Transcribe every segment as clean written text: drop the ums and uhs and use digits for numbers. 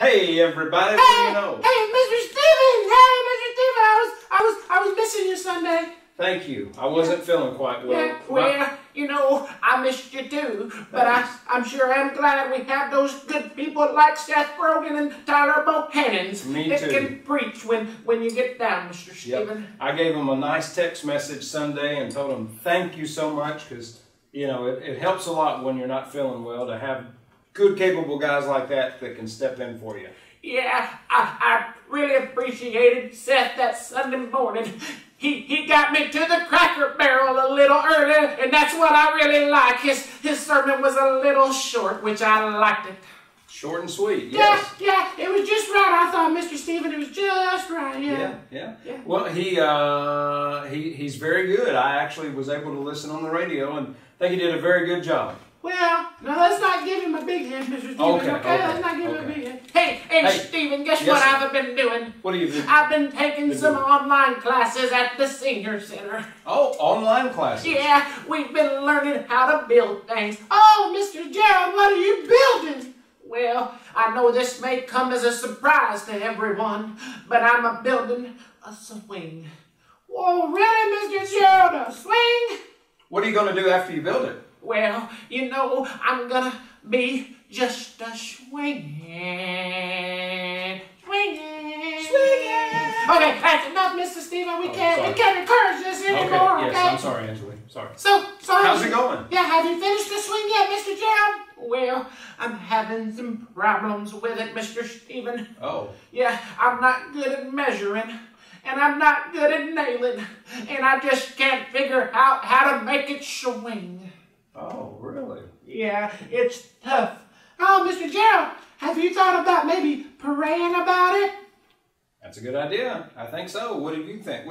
Hey everybody, what do you know? Hey, Mr. Steven! Hey, Mr. Steven! I was missing you Sunday. Thank you. I wasn't feeling quite well. Yeah, well, you know, I missed you too. But I'm sure I'm glad we have those good people like Seth Rogen and Tyler Bohannon's that can preach when you get down, Mr. Steven. Yep. I gave them a nice text message Sunday and told them thank you so much because, you know, it helps a lot when you're not feeling well to have good, capable guys like that can step in for you. Yeah, I really appreciated Seth that Sunday morning. He got me to the Cracker Barrel a little early, and that's what I really like. His sermon was a little short, which I liked it. Short and sweet, yes. Yeah, it was just right. I thought, Mr. Steven, it was just right, yeah. Well, he's very good. I actually was able to listen on the radio, and I think he did a very good job. Well, now let's not give him a big hand, Mr. Steven. Okay? Let's not give him a big hand. Hey, Steven, guess what I've been doing? What have you been doing? I've been taking some online classes at the Senior Center. Oh, online classes? Yeah, we've been learning how to build things. Oh, Mr. Gerald, what are you building? Well, I know this may come as a surprise to everyone, but I'm building a swing. Whoa, really, Mr. Gerald, a swing? What are you going to do after you build it? Well, you know, I'm gonna be just a swinging. Okay, that's enough, Mr. Steven. We can't encourage this anymore. Okay, yes, I'm sorry, Angelee. Sorry. So how's it going? Yeah, have you finished the swing yet, Mr. Gerald? Well, I'm having some problems with it, Mr. Steven. Oh. Yeah, I'm not good at measuring. And I'm not good at nailing. And I just can't figure out how to make it swing. Oh, really? Yeah, it's tough. Oh, Mr. Gerald, have you thought about maybe praying about it? That's a good idea. I think so. What do you think?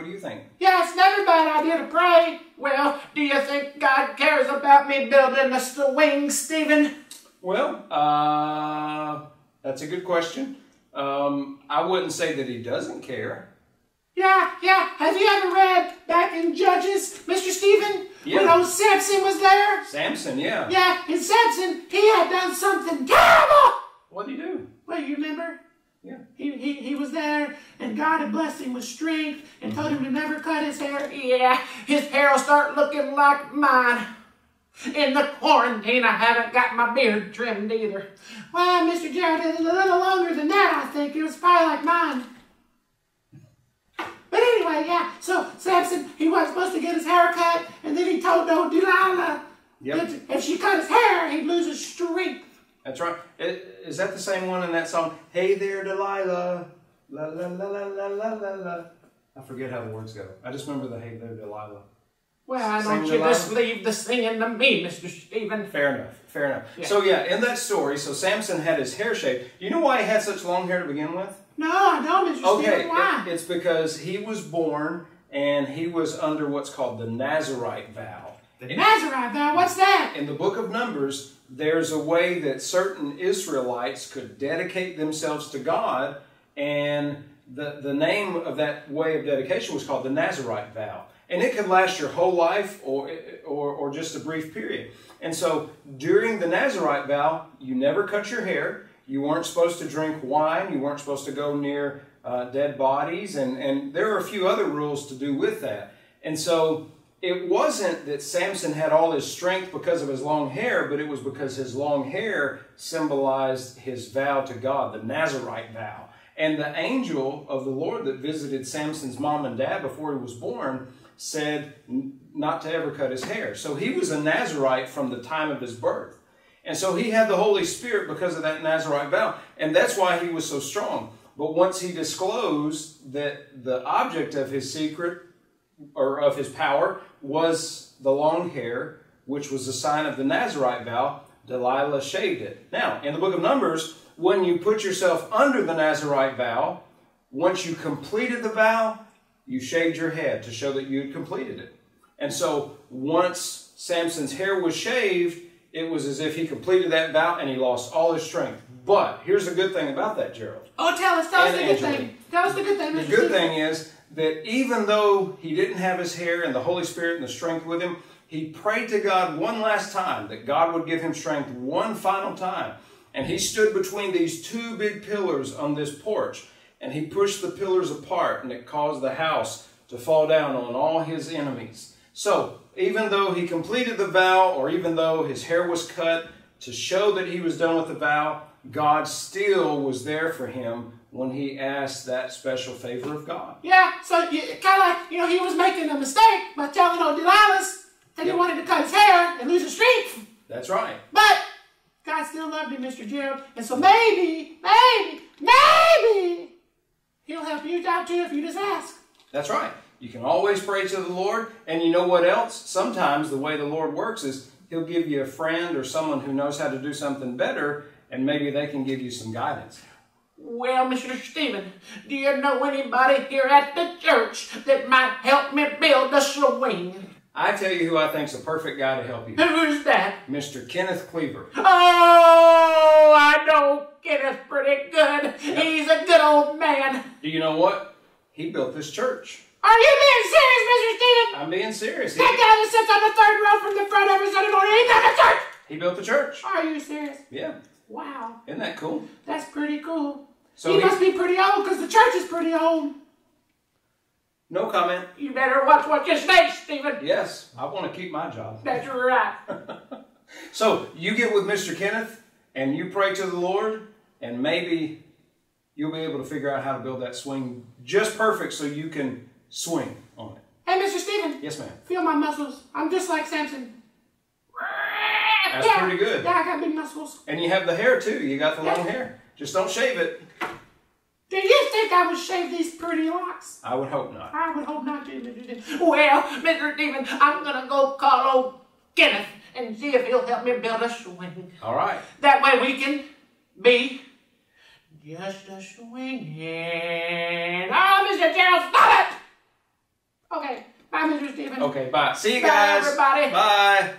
Yeah, it's never a bad idea to pray. Well, do you think God cares about me building a swing, Steven? Well, that's a good question. I wouldn't say that he doesn't care. Yeah. Have you ever read back in Judges, Mr. Steven? Yeah. When old Samson was there? Samson, yeah. Yeah, and Samson, he had done something terrible. What did he do? Well, you remember? Yeah. He was there, and God had blessed him with strength and told him to never cut his hair. Yeah, his hair will start looking like mine. In the quarantine, I haven't got my beard trimmed either. Well, Mr. Gerald, it's a little longer than that, I think. It was probably like mine. But anyway, yeah, so Samson, he wasn't supposed to get his hair cut, and then he told old Delilah that if she cut his hair, he'd lose his strength. That's right. Is that the same one in that song? Hey there, Delilah. La la la la la la la la. I forget how the words go. I just remember the Hey there, Delilah. Well, why don't you just leave the singing to me, Mr. Steven? Fair enough. Yeah. So yeah, in that story, so Samson had his hair shaved. Do you know why he had such long hair to begin with? No, I don't, Mr. Steven. Why? It's because he was born and he was under what's called the Nazarite vow. The Nazarite vow? What's that? In the book of Numbers, there's a way that certain Israelites could dedicate themselves to God, and the name of that way of dedication was called the Nazarite vow. And it could last your whole life or just a brief period. And so during the Nazarite vow, you never cut your hair. You weren't supposed to drink wine. You weren't supposed to go near dead bodies. And there are a few other rules to do with that. And so it wasn't that Samson had all his strength because of his long hair, but it was because his long hair symbolized his vow to God, the Nazarite vow. And the angel of the Lord that visited Samson's mom and dad before he was born said not to ever cut his hair. So he was a Nazarite from the time of his birth. And so he had the Holy Spirit because of that Nazarite vow. And that's why he was so strong. But once he disclosed that the object of his secret, or of his power, was the long hair, which was a sign of the Nazarite vow, Delilah shaved it. Now, in the book of Numbers, when you put yourself under the Nazarite vow, once you completed the vow, you shaved your head to show that you had completed it. And so once Samson's hair was shaved, it was as if he completed that vow and he lost all his strength. But here's the good thing about that, Gerald. Oh, tell us the good thing. Tell us the good thing, Mr. The good thing is that even though he didn't have his hair and the Holy Spirit and the strength with him, he prayed to God one last time that God would give him strength one final time. And he stood between these two big pillars on this porch. And he pushed the pillars apart, and it caused the house to fall down on all his enemies. So, even though he completed the vow, or even though his hair was cut to show that he was done with the vow, God still was there for him when he asked that special favor of God. Yeah, so kind of like, he was making a mistake by telling old Delilah that he wanted to cut his hair and lose his strength. That's right. But God still loved him, Mr. Gerald. And so maybe, he'll help you out too if you just ask. That's right. You can always pray to the Lord. And you know what else? Sometimes the way the Lord works is he'll give you a friend or someone who knows how to do something better, and maybe they can give you some guidance. Well, Mr. Stephen, do you know anybody here at the church that might help me build a swing? I tell you who I think's a perfect guy to help you. Who's that? Mr. Kenneth Cleaver. Oh, I know Kenneth pretty good. Yep. He's a good old man. Do you know what? He built this church. Are you being serious, Mr. Stephen? I'm being serious. That guy that sits on the third row from the front every Sunday morning, he built the church! He built the church. Are you serious? Yeah. Wow. Isn't that cool? That's pretty cool. So he must be pretty old because the church is pretty old. No comment. You better watch what you say, Stephen. Yes, I want to keep my job. That's right. So you get with Mr. Kenneth and you pray to the Lord, and maybe you'll be able to figure out how to build that swing just perfect so you can swing on it. Hey, Mr. Stephen. Yes, ma'am. Feel my muscles. I'm just like Samson. That's pretty good. Yeah, I got big muscles. And you have the hair too. You got the long hair. Just don't shave it. Do you think I would shave these pretty locks? I would hope not. I would hope not, too. Well, Mr. Stephen, I'm going to go call old Kenneth and see if he'll help me build a swing. All right. That way we can be just a swinging. Oh, Mr. Gerald, stop it! Okay, bye, Mr. Stephen. Okay, bye. See you guys. Bye, everybody. Bye.